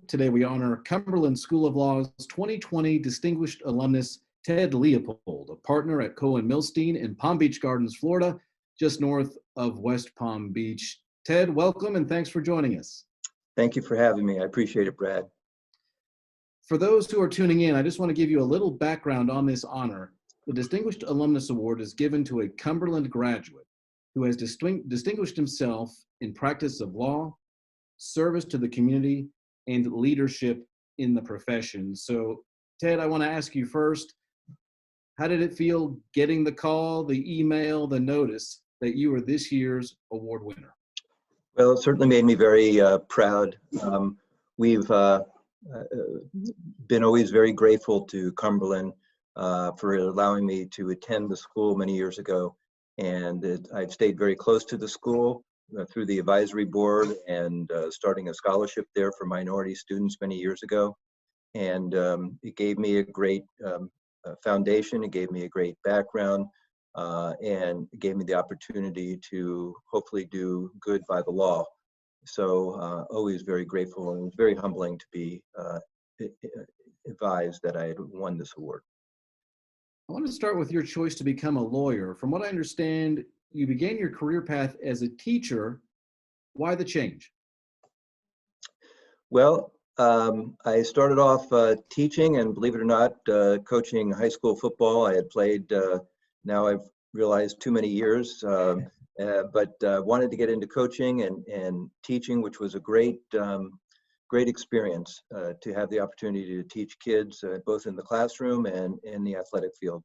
Today we honor Cumberland School of Law's 2020 Distinguished Alumnus, Ted Leopold, a partner at Cohen Milstein in Palm Beach Gardens, Florida, just north of West Palm Beach. Ted, welcome and thanks for joining us. Thank you for having me. I appreciate it, Brad. For those who are tuning in, I just want to give you a little background on this honor. The Distinguished Alumnus Award is given to a Cumberland graduate who has distinguished himself in practice of law, service to the community, and leadership in the profession. So, Ted, I want to ask you first, how did it feel getting the call, the email, the notice that you were this year's award winner? Well, it certainly made me very proud. We've been always very grateful to Cumberland for allowing me to attend the school many years ago. And I've stayed very close to the school through the advisory board and starting a scholarship there for minority students many years ago. And it gave me a great foundation, it gave me a great background, and it gave me the opportunity to hopefully do good by the law. So always very grateful, and very humbling to be advised that I had won this award. I want to start with your choice to become a lawyer. From what I understand, you began your career path as a teacher. Why the change? Well, I started off teaching, and believe it or not, coaching high school football. I had played, now I've realized, too many years, but wanted to get into coaching and teaching, which was a great experience to have the opportunity to teach kids both in the classroom and in the athletic field.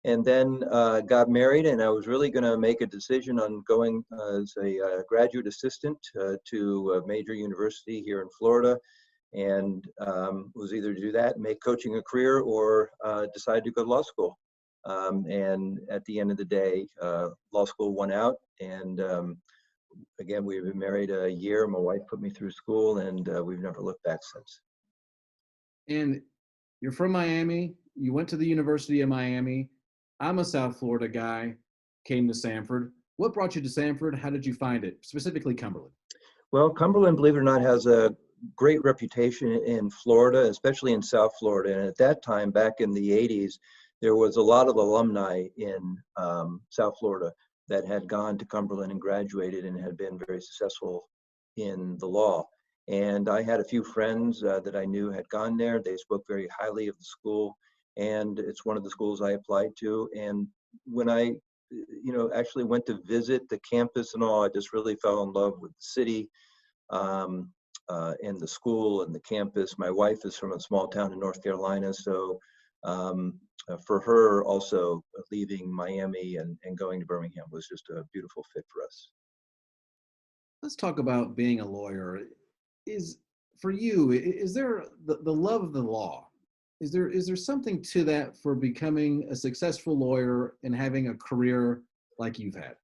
And then got married, and I was really going to make a decision on going as a graduate assistant to a major university here in Florida, and was either to do that, make coaching a career, or decide to go to law school. And at the end of the day, law school won out, and again, we've been married a year. My wife put me through school, and we've never looked back since. And you're from Miami. You went to the University of Miami. I'm a South Florida guy, came to Sanford. What brought you to Sanford? How did you find it, specifically Cumberland? Well, Cumberland, believe it or not, has a great reputation in Florida, especially in South Florida. And at that time, back in the 80s, there was a lot of alumni in South Florida that had gone to Cumberland and graduated and had been very successful in the law. And I had a few friends that I knew had gone there. They spoke very highly of the school, and it's one of the schools I applied to. And when I, actually went to visit the campus and all, I just really fell in love with the city and the school and the campus. My wife is from a small town in North Carolina, so for her also leaving Miami and going to Birmingham was just a beautiful fit for us. Let's talk about being a lawyer. For you, is there the love of the law? Is there something to that for becoming a successful lawyer and having a career like you've had?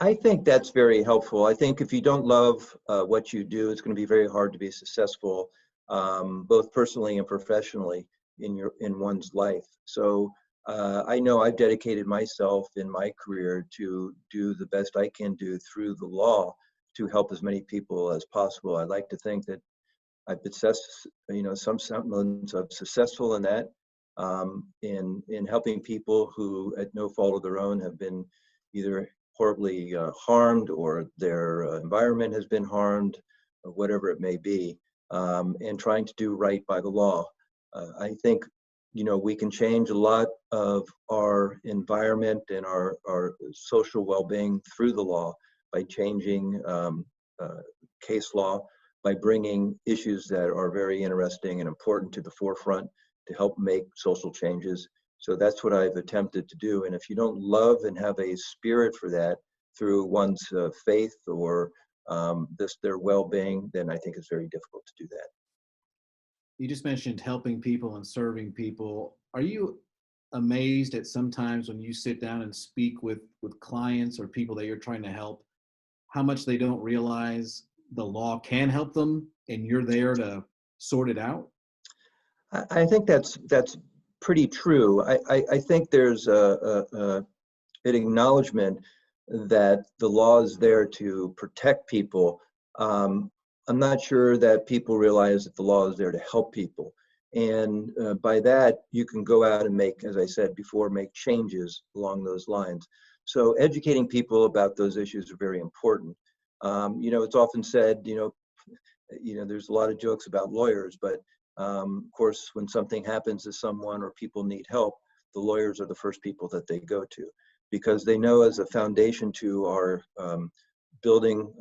I think that's very helpful. I think if you don't love what you do, it's going to be very hard to be successful, both personally and professionally in one's life. So I know I've dedicated myself in my career to do the best I can do through the law to help as many people as possible. I like to think that I've been some semblance of successful in that, in helping people who, at no fault of their own, have been either horribly harmed or their environment has been harmed, or whatever it may be, and trying to do right by the law. I think, we can change a lot of our environment and our social well-being through the law by changing case law, by bringing issues that are very interesting and important to the forefront to help make social changes. So that's what I've attempted to do. And if you don't love and have a spirit for that through one's faith or their well-being, then I think it's very difficult to do that. You just mentioned helping people and serving people. Are you amazed at sometimes when you sit down and speak with clients or people that you're trying to help, how much they don't realize the law can help them and you're there to sort it out? I think that's pretty true. I think there's an acknowledgement that the law is there to protect people. I'm not sure that people realize that the law is there to help people. And by that, you can go out and make, as I said before, make changes along those lines. So educating people about those issues are very important. It's often said, there's a lot of jokes about lawyers, but of course, when something happens to someone or people need help, the lawyers are the first people that they go to, because they know as a foundation to our building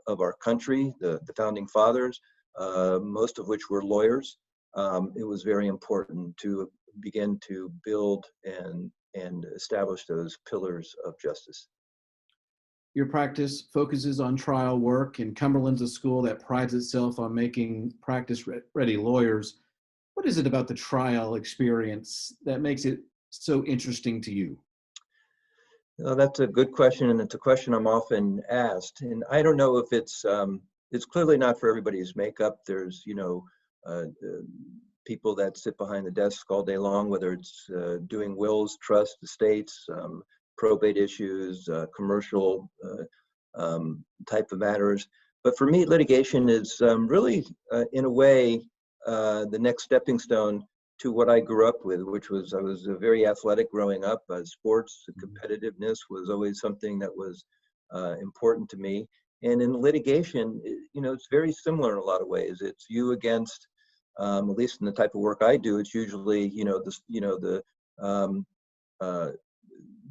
of our country, the founding fathers, most of which were lawyers. It was very important to begin to build and establish those pillars of justice. Your practice focuses on trial work, and Cumberland's a school that prides itself on making practice-ready lawyers. What is it about the trial experience that makes it so interesting to you? Well, that's a good question, and it's a question I'm often asked. And I don't know if it's clearly not for everybody's makeup. There's people that sit behind the desk all day long, whether it's doing wills, trusts, estates, probate issues, commercial type of matters. But for me, litigation is really, in a way, the next stepping stone to what I grew up with, which was I was very athletic growing up. Sports competitiveness was always something that was important to me. And in litigation, it's very similar in a lot of ways. It's you against, at least in the type of work I do, it's usually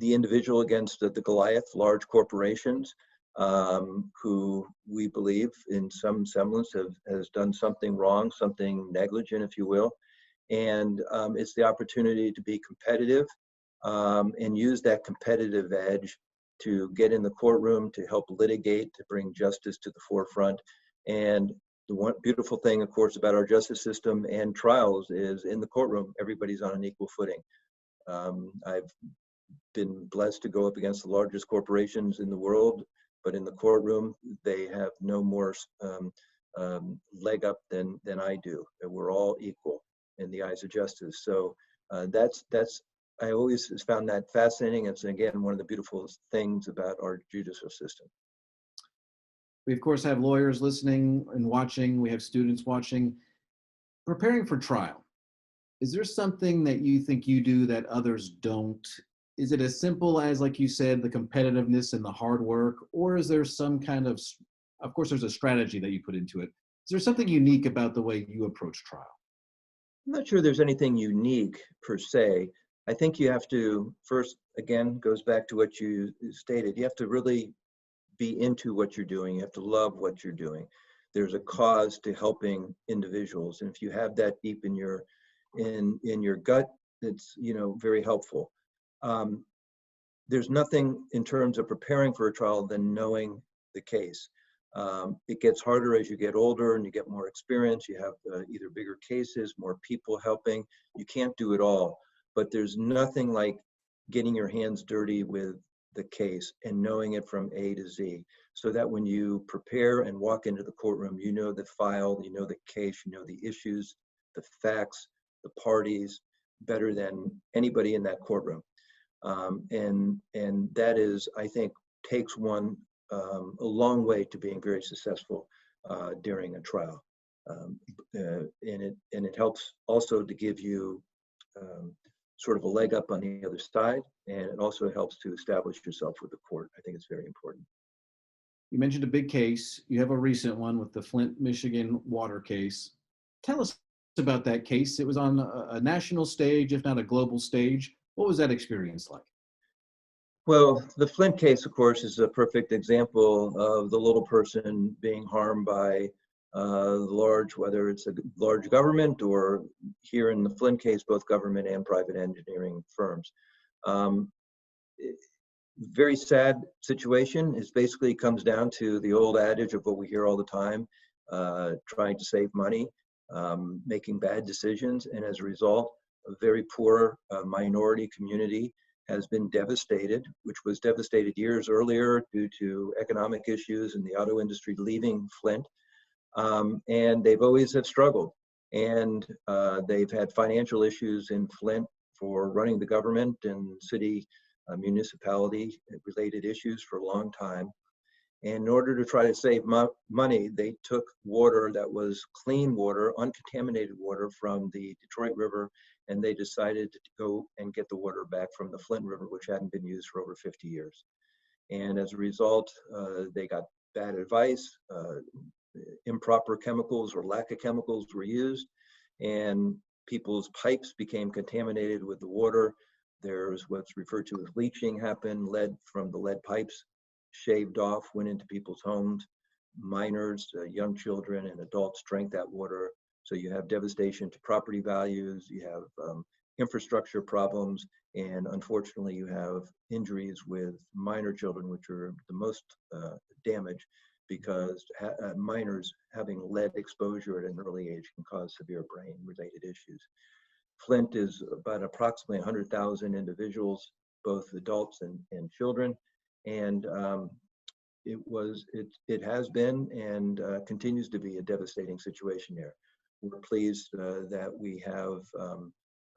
the individual against the Goliath, large corporations, who we believe in some semblance has done something wrong, something negligent, if you will. And it's the opportunity to be competitive and use that competitive edge to get in the courtroom, to help litigate, to bring justice to the forefront. And the one beautiful thing, of course, about our justice system and trials is in the courtroom, everybody's on an equal footing. I've been blessed to go up against the largest corporations in the world, but in the courtroom, they have no more leg up than I do. We're all equal in the eyes of justice. So that's I always found that fascinating. It's, again, one of the beautiful things about our judicial system. We, of course, have lawyers listening and watching. We have students watching. Preparing for trial, is there something that you think you do that others don't? Is it as simple as, like you said, the competitiveness and the hard work, or is there some kind of course, there's a strategy that you put into it. Is there something unique about the way you approach trial? I'm not sure there's anything unique per se. I think you have to first, again, goes back to what you stated. You have to really be into what you're doing. You have to love what you're doing. There's a cause to helping individuals, and if you have that deep in your gut, it's very helpful. There's nothing in terms of preparing for a trial than knowing the case. It gets harder as you get older and you get more experience. You have either bigger cases, more people helping. You can't do it all, but there's nothing like getting your hands dirty with the case and knowing it from A to Z, so that when you prepare and walk into the courtroom, you know the file, you know the case, you know the issues, the facts, the parties better than anybody in that courtroom. And that is, I think, takes one a long way to being very successful during a trial. And it helps also to give you sort of a leg up on the other side, and it also helps to establish yourself with the court. I think it's very important. You mentioned a big case. You have a recent one with the Flint, Michigan water case. Tell us about that case. It was on a national stage, if not a global stage. What was that experience like? Well, the Flint case, of course, is a perfect example of the little person being harmed by large, whether it's a large government or, here in the Flint case, both government and private engineering firms. Very sad situation. It basically comes down to the old adage of what we hear all the time, trying to save money, making bad decisions, and as a result, a very poor minority community has been devastated, which was devastated years earlier due to economic issues and the auto industry leaving Flint. And they've always have struggled. And they've had financial issues in Flint for running the government and city municipality related issues for a long time. And in order to try to save money, they took water that was clean water, uncontaminated water from the Detroit River, and they decided to go and get the water back from the Flint River, which hadn't been used for over 50 years. And as a result, they got bad advice, improper chemicals or lack of chemicals were used, and people's pipes became contaminated with the water. There's what's referred to as leaching happened, lead from the lead pipes shaved off, went into people's homes. Minors, young children and adults drank that water. So you have devastation to property values, you have infrastructure problems, and unfortunately you have injuries with minor children, which are the most damaged, because minors having lead exposure at an early age can cause severe brain related issues. Flint is about approximately 100,000 individuals, both adults and children. And it has been and continues to be a devastating situation there. We're pleased that we have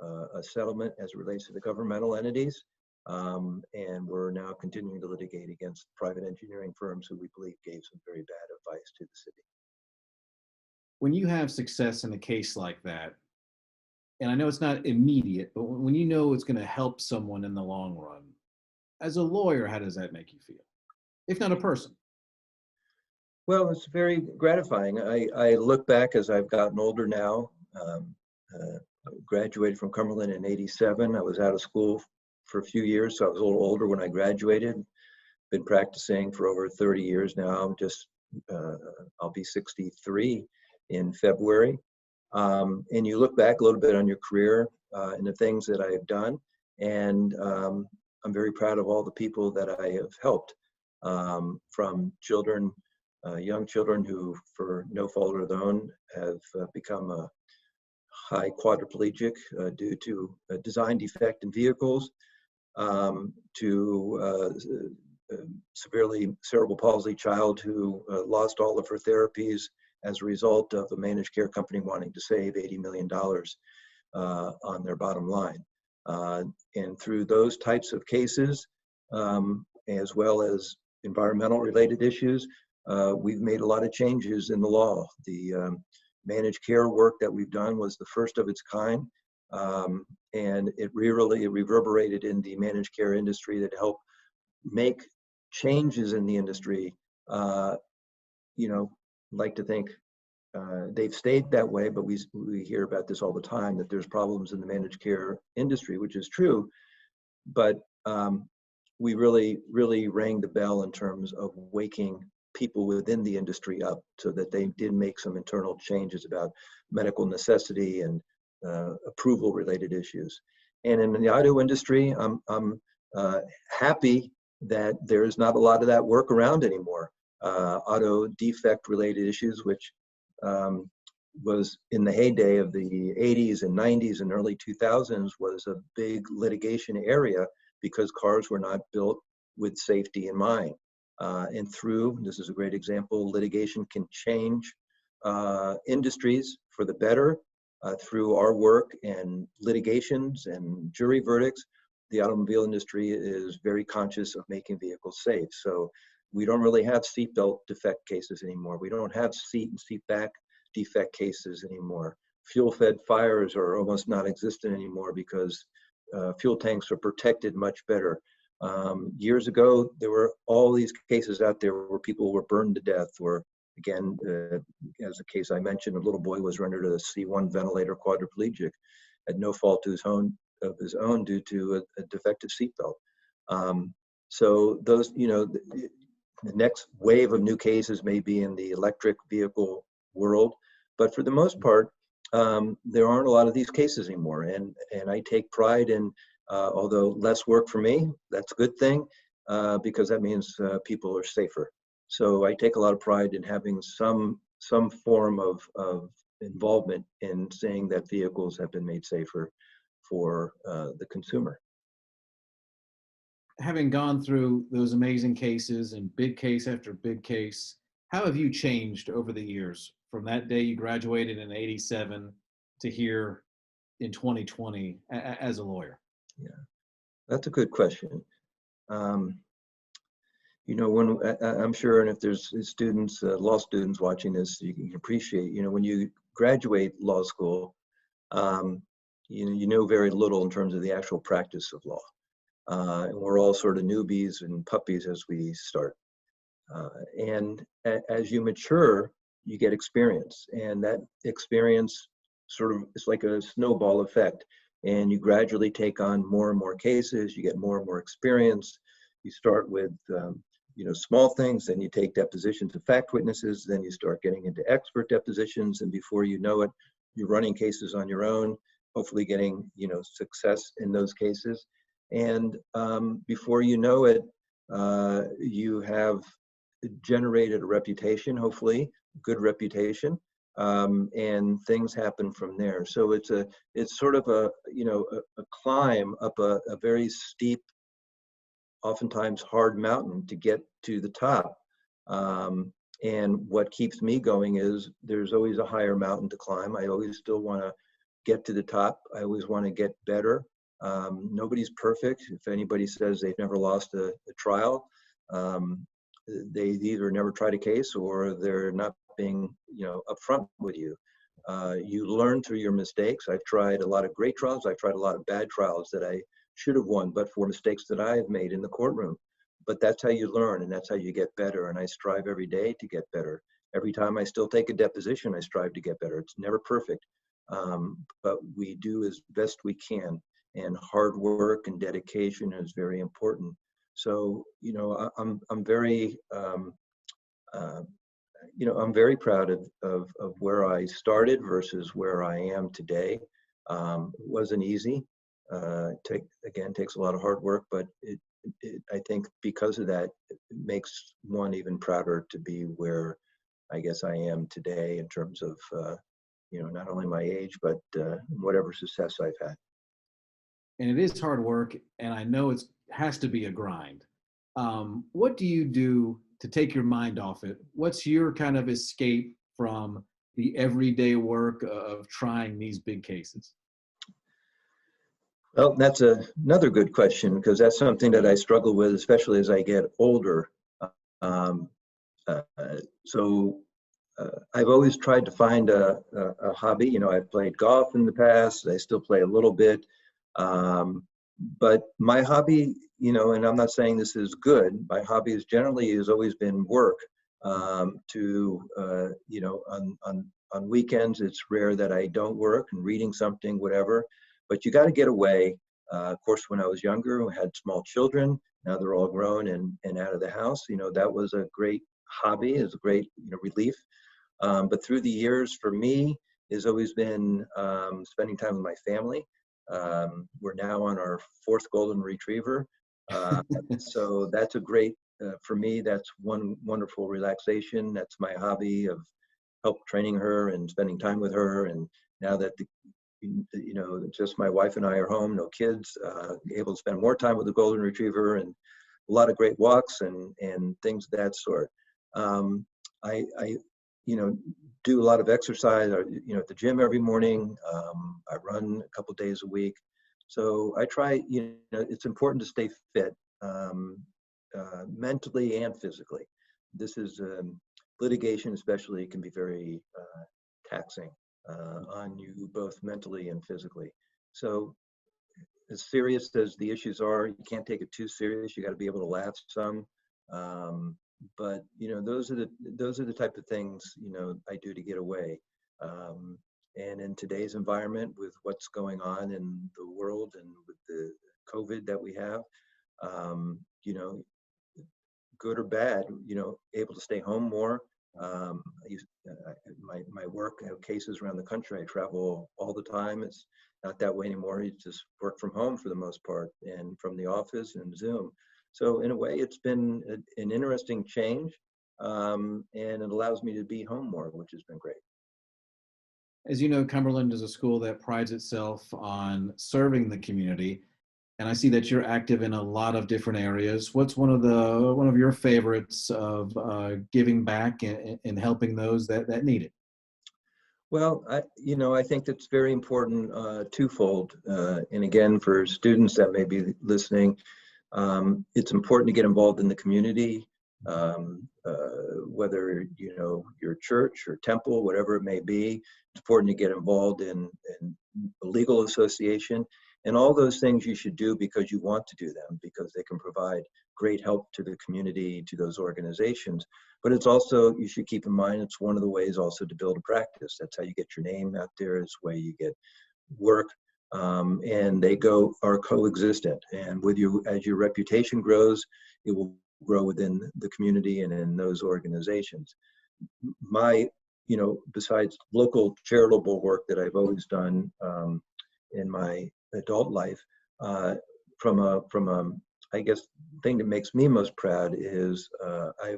a settlement as it relates to the governmental entities, and we're now continuing to litigate against private engineering firms who we believe gave some very bad advice to the city. When you have success in a case like that, and I know it's not immediate, but when you know it's going to help someone in the long run, as a lawyer, how does that make you feel, if not a person? Well, it's very gratifying. I look back as I've gotten older now. Graduated from Cumberland in '87. I was out of school for a few years, so I was a little older when I graduated. Been practicing for over 30 years now. I'm just, I'll be 63 in February. And you look back a little bit on your career and the things that I have done, and I'm very proud of all the people that I have helped, from children, young children who, for no fault of their own, have become a high quadriplegic due to a design defect in vehicles, to severely cerebral palsy child who lost all of her therapies as a result of a managed care company wanting to save $80 million on their bottom line. And through those types of cases, as well as environmental related issues, we've made a lot of changes in the law. The managed care work that we've done was the first of its kind, and it really reverberated in the managed care industry that helped make changes in the industry. You know, like to think they've stayed that way, but we hear about this all the time, that there's problems in the managed care industry, which is true, but we really rang the bell in terms of waking people within the industry up so that they did make some internal changes about medical necessity and approval related issues. And in the auto industry, I'm happy that there's not a lot of that work around anymore. Auto defect related issues, which was in the heyday of the 80s and 90s and early 2000s, was a big litigation area because cars were not built with safety in mind. And this is a great example, litigation can change industries for the better through our work and litigations and jury verdicts. The automobile industry is very conscious of making vehicles safe. So we don't really have seatbelt defect cases anymore. We don't have seat and seat back defect cases anymore. Fuel-fed fires are almost non-existent anymore because fuel tanks are protected much better. Years ago, there were all these cases out there where people were burned to death, or again, as the case I mentioned, a little boy was rendered a C1 ventilator quadriplegic at no fault of his own due to a defective seatbelt. So those, the next wave of new cases may be in the electric vehicle world, but for the most part, there aren't a lot of these cases anymore. And I take pride in, although less work for me, that's a good thing, because that means people are safer. So I take a lot of pride in having some form of involvement in saying that vehicles have been made safer for the consumer. Having gone through those amazing cases and big case after big case, how have you changed over the years from that day you graduated in '87 to here in 2020 as a lawyer? Yeah, that's a good question. When I'm sure, and if there's students, law students watching this, you can appreciate, when you graduate law school, um, you know very little in terms of the actual practice of law. And we're all sort of newbies and puppies as we start. And as you mature, you get experience, and that experience sort of is like a snowball effect. And you gradually take on more and more cases. You get more and more experience. You start with small things, then you take depositions of fact witnesses, then you start getting into expert depositions, and before you know it, you're running cases on your own, hopefully getting success in those cases. And before you know it, you have generated a reputation, hopefully good reputation, and things happen from there. So it's sort of a climb up a very steep, oftentimes hard mountain to get to the top. And what keeps me going is there's always a higher mountain to climb. I always still want to get to the top. I always want to get better. Nobody's perfect. If anybody says they've never lost a trial, they either never tried a case or they're not being upfront with you. You learn through your mistakes. I've tried a lot of great trials. I've tried a lot of bad trials that I should have won, but for mistakes that I have made in the courtroom. But that's how you learn, and that's how you get better. And I strive every day to get better. Every time I still take a deposition, I strive to get better. It's never perfect, but we do as best we can. And hard work and dedication is very important. So, I'm very, I'm very proud of where I started versus where I am today. It wasn't easy. Takes a lot of hard work, but I think because of that, it makes one even prouder to be where I guess I am today in terms of, not only my age, but whatever success I've had. And it is hard work, and I know it has to be a grind. What do you do to take your mind off it? What's your kind of escape from the everyday work of trying these big cases? Well, that's another good question, because that's something that I struggle with, especially as I get older. Um, so I've always tried to find a hobby. I've played golf in the past. I still play a little bit. But my hobby, and I'm not saying this is good, my hobby has always been work. On weekends, it's rare that I don't work and reading something, whatever. But you got to get away. Of course, when I was younger, I had small children. Now they're all grown and out of the house. That was a great hobby, is a great relief. But through the years, for me, has always been spending time with my family. We're now on our 4th golden retriever. So that's a great, for me, that's one wonderful relaxation. That's my hobby of help training her and spending time with her. And now that just my wife and I are home, no kids, able to spend more time with the golden retriever and a lot of great walks and things of that sort. I do a lot of exercise, at the gym every morning. I run a couple days a week. So I try, it's important to stay fit, mentally and physically. This is litigation, especially, can be very taxing on you both mentally and physically. So as serious as the issues are, you can't take it too serious. You got to be able to laugh some. But those are the type of things I do to get away. And in today's environment, with what's going on in the world and with the COVID that we have, good or bad, able to stay home more. My work, I have cases around the country. I travel all the time. It's not that way anymore. You just work from home for the most part, and from the office and Zoom. So in a way, it's been an interesting change, and it allows me to be home more, which has been great. As you know, Cumberland is a school that prides itself on serving the community, and I see that you're active in a lot of different areas. What's one of your favorites of giving back and helping those that need it? Well, I think that's very important, twofold. And again, for students that may be listening, it's important to get involved in the community. whether, you know, your church or temple, whatever it may be. It's important to get involved in a legal association, and all those things you should do because you want to do them, because they can provide great help to the community, to those organizations. But it's also, you should keep in mind, it's one of the ways also to build a practice. That's how you get your name out there. It's the way you get work, and they are coexistent. And with you, as your reputation grows, it will grow within the community and in those organizations. My, you know, besides local charitable work that I've always done in my adult life, from a I guess thing that makes me most proud is I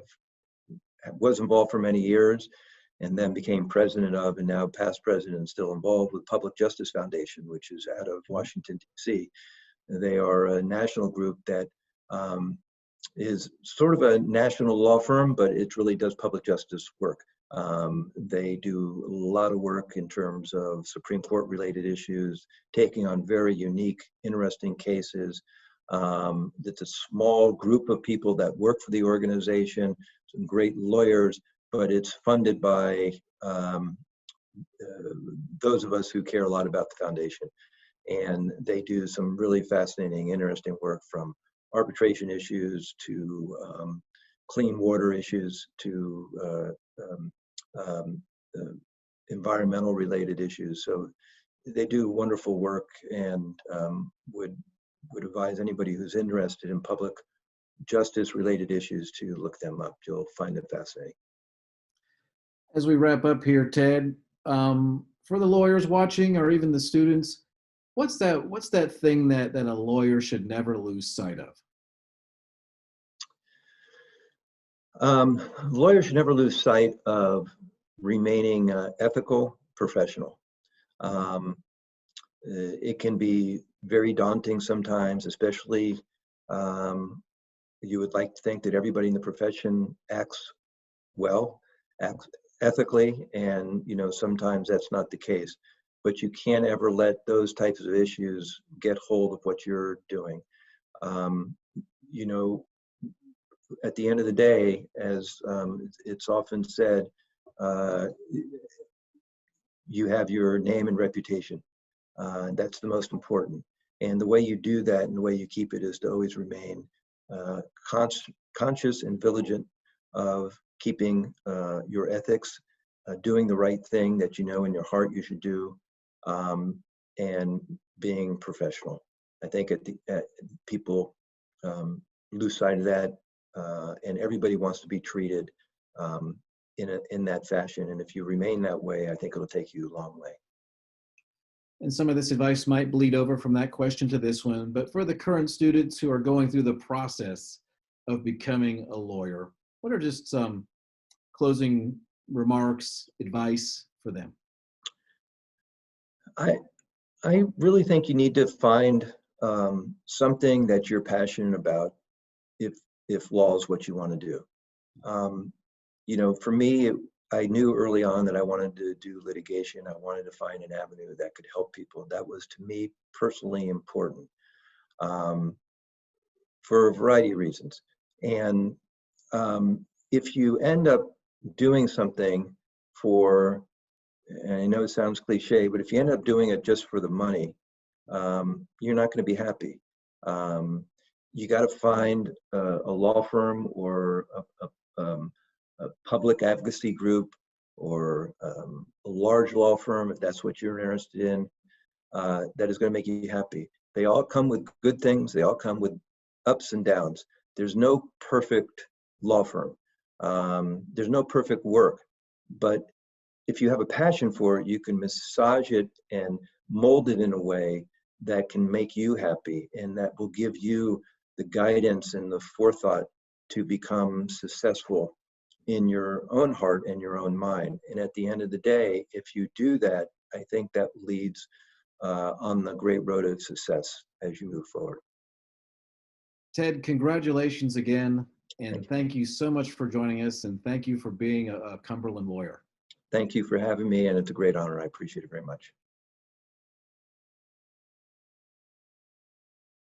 was involved for many years, and then became president of, and now past president and still involved with Public Justice Foundation, which is out of Washington, D.C. They are a national group that is sort of a national law firm, but it really does public justice work. They do a lot of work in terms of Supreme Court related issues, taking on very unique, interesting cases. It's a small group of people that work for the organization, some great lawyers, but it's funded by those of us who care a lot about the foundation. And they do some really fascinating, interesting work, from arbitration issues to clean water issues to environmental related issues. So they do wonderful work, and would advise anybody who's interested in public justice related issues to look them up. You'll find it fascinating. As we wrap up here, Ted, for the lawyers watching, or even the students, what's that thing that a lawyer should never lose sight of? Lawyers should never lose sight of remaining ethical, professional. It can be very daunting sometimes, especially you would like to think that everybody in the profession acts well, acts ethically, and you know, sometimes that's not the case. But you can't ever let those types of issues get hold of what you're doing. You know, at the end of the day, as it's often said, you have your name and reputation. That's the most important. And the way you do that and the way you keep it is to always remain conscious and vigilant of keeping your ethics, doing the right thing that you know in your heart you should do, and being professional. I think people lose sight of that, and everybody wants to be treated in that fashion. And if you remain that way, I think it'll take you a long way. And some of this advice might bleed over from that question to this one, but for the current students who are going through the process of becoming a lawyer, what are just some closing remarks, advice for them? I really think you need to find something that you're passionate about, if law is what you want to do. You know, for me, I knew early on that I wanted to do litigation. I wanted to find an avenue that could help people. That was, to me, personally important, for a variety of reasons. And if you end up doing something for, and I know it sounds cliche, but if you end up doing it just for the money, you're not going to be happy. You got to find a law firm or a public advocacy group, or a large law firm, if that's what you're interested in, that is going to make you happy. They all come with good things. They all come with ups and downs. There's no perfect law firm. There's no perfect work. But if you have a passion for it, you can massage it and mold it in a way that can make you happy, and that will give you the guidance and the forethought to become successful in your own heart and your own mind. And at the end of the day, if you do that, I think that leads on the great road of success as you move forward. Ted, congratulations again, and thank you so much for joining us, and thank you for being a Cumberland lawyer. Thank you for having me, and it's a great honor. I appreciate it very much.